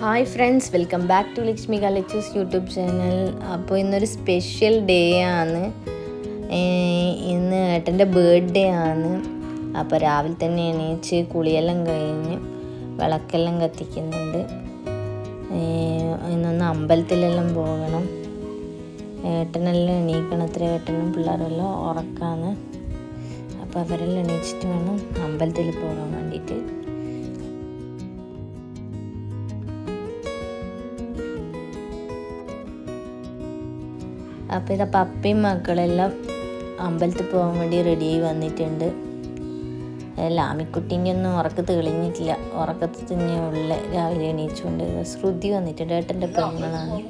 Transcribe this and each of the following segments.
Hi friends, welcome back to Lakshmi collectors YouTube channel. അപ്പോൾ ഇന്നൊരു special day ആണ്. ഇന്ന് ഏട്ടൻ്റെ ബർത്ത്ഡേ ആണ്. അപ്പോൾ രാവിലെ തന്നെ എണീച്ച് കുളിയെല്ലാം കഴിഞ്ഞ് വിളക്കെല്ലാം കത്തിക്കുന്നുണ്ട്. ഇന്നൊന്ന് അമ്പലത്തിലെല്ലാം പോകണം. ഏട്ടനെല്ലാം എണീക്കണം. അത്ര ഏട്ടനും പിള്ളേരെല്ലാം ഉറക്കാണ്. അപ്പോൾ അവരെല്ലാം എണീച്ചിട്ട് വേണം അമ്പലത്തിൽ പോകാൻ വേണ്ടിയിട്ട്. അപ്പോൾ ഇതാ പപ്പയും മക്കളെല്ലാം അമ്പലത്തിൽ പോകാൻ വേണ്ടി റെഡിയായി വന്നിട്ടുണ്ട്. ലാമിക്കുട്ടീൻ്റെ ഒന്നും ഉറക്ക തെളിഞ്ഞിട്ടില്ല. ഉറക്കത്തിൽ തന്നെ ഉള്ള രാവിലെ എണീച്ചുകൊണ്ട് ശ്രുതി വന്നിട്ടുണ്ട്. ഏട്ടൻ്റെ പെങ്ങളാണ്.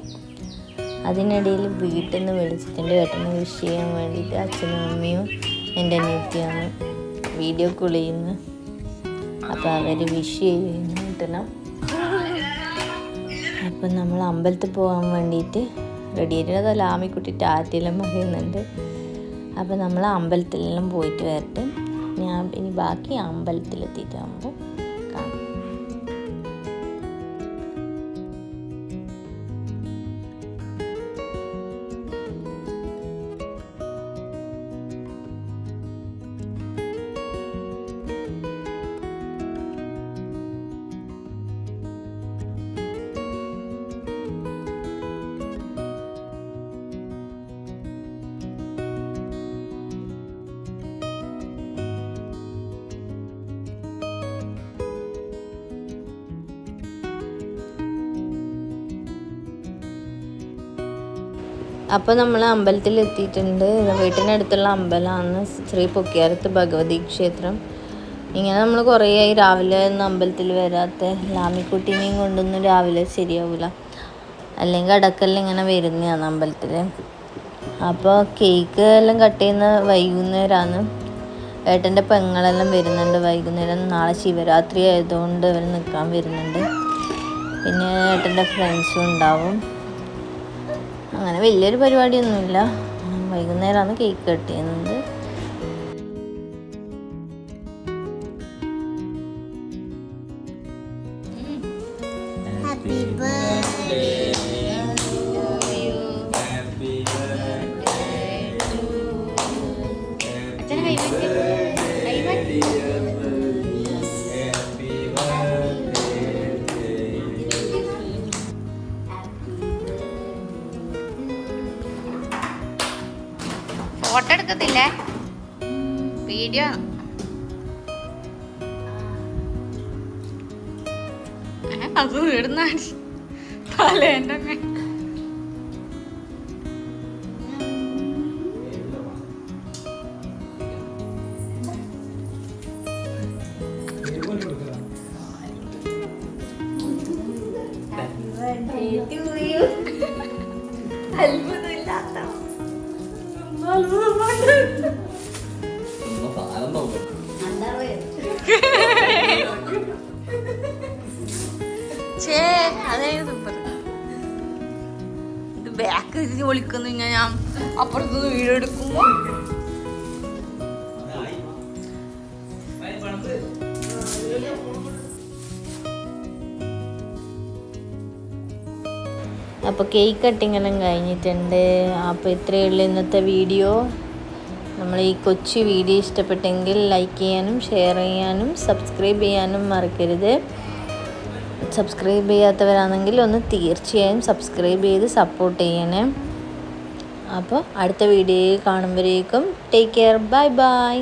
അതിനിടയിൽ വീട്ടിൽ നിന്ന് വിളിച്ചിട്ടുണ്ട്. ഏട്ടനെ വിഷ് ചെയ്യാൻ വേണ്ടിയിട്ട് അച്ഛനും അമ്മയും എൻ്റെ അനിയത്തിയാണ് വീഡിയോ കോൾ ചെയ്യുന്നത്. അപ്പോൾ അവർ വിഷ് ചെയ്യുന്നു ഏട്ടനെ. അപ്പം നമ്മൾ അമ്പലത്തിൽ പോകാൻ വേണ്ടിയിട്ട് റെഡി ആയിട്ട് ലാമിക്കുട്ടി ടാറ്റയെല്ലാം പറയുന്നുണ്ട്. അപ്പോൾ നമ്മൾ അമ്പലത്തിലെല്ലാം പോയിട്ട് വരട്ടെ. ഞാൻ ഇനി ബാക്കി അമ്പലത്തിലെത്തിയിട്ടാകുമ്പോൾ കാണാം. അപ്പോൾ നമ്മൾ അമ്പലത്തിൽ എത്തിയിട്ടുണ്ട്. വീട്ടിനടുത്തുള്ള അമ്പലമാണ് ശ്രീ പൊക്കിയാരത്ത് ഭഗവതി ക്ഷേത്രം. ഇങ്ങനെ നമ്മൾ കുറേയായി രാവിലെ ഒന്നും അമ്പലത്തിൽ വരാത്ത. ലാമിക്കുട്ടീനെയും കൊണ്ടൊന്നും രാവിലെ ശരിയാവില്ല. അല്ലെങ്കിൽ അടക്കെല്ലാം ഇങ്ങനെ വരുന്നതാണ് അമ്പലത്തിൽ. അപ്പോൾ കേക്ക് എല്ലാം കട്ട് ചെയ്യുന്ന വൈകുന്നേരമാണ്. ഏട്ടൻ്റെ പെങ്ങളെല്ലാം വരുന്നുണ്ട് വൈകുന്നേരം. നാളെ ശിവരാത്രി ആയതുകൊണ്ട് അവർ നിൽക്കാൻ വരുന്നുണ്ട്. പിന്നെ ഏട്ടൻ്റെ ഫ്രണ്ട്സും ഉണ്ടാവും. അങ്ങനെ വലിയൊരു പരിപാടിയൊന്നുമില്ല. വൈകുന്നേരമാണ് കേക്ക് കട്ട് ചെയ്യുന്നത്. ഫോട്ടോ എടുക്കത്തില്ലേ? വീഡിയോ അത് ഇടുന്ന തലേൻ്റെ അത്ഭുതമില്ലാത്ത ഇത് ബാക്ക് വിളിക്കുന്നു. ഞാൻ അപ്പുറത്തുനിന്ന് വീഡിയോ എടുക്കുമ്പോ അപ്പോൾ കേക്ക് കട്ടിങ്ങെല്ലാം കഴിഞ്ഞിട്ടുണ്ട്. അപ്പോൾ ഇത്രയേ ഉള്ളൂ ഇന്നത്തെ വീഡിയോ. നമ്മൾ ഈ കൊച്ചു വീഡിയോ ഇഷ്ടപ്പെട്ടെങ്കിൽ ലൈക്ക് ചെയ്യാനും ഷെയർ ചെയ്യാനും സബ്സ്ക്രൈബ് ചെയ്യാനും മറക്കരുത്. സബ്സ്ക്രൈബ് ചെയ്യാത്തവരാണെങ്കിൽ ഒന്ന് തീർച്ചയായും സബ്സ്ക്രൈബ് ചെയ്ത് സപ്പോർട്ട് ചെയ്യണേ. അപ്പോൾ അടുത്ത വീഡിയോയിൽ കാണുമ്പോഴേക്കും ടേക്ക് കെയർ. Bye bye.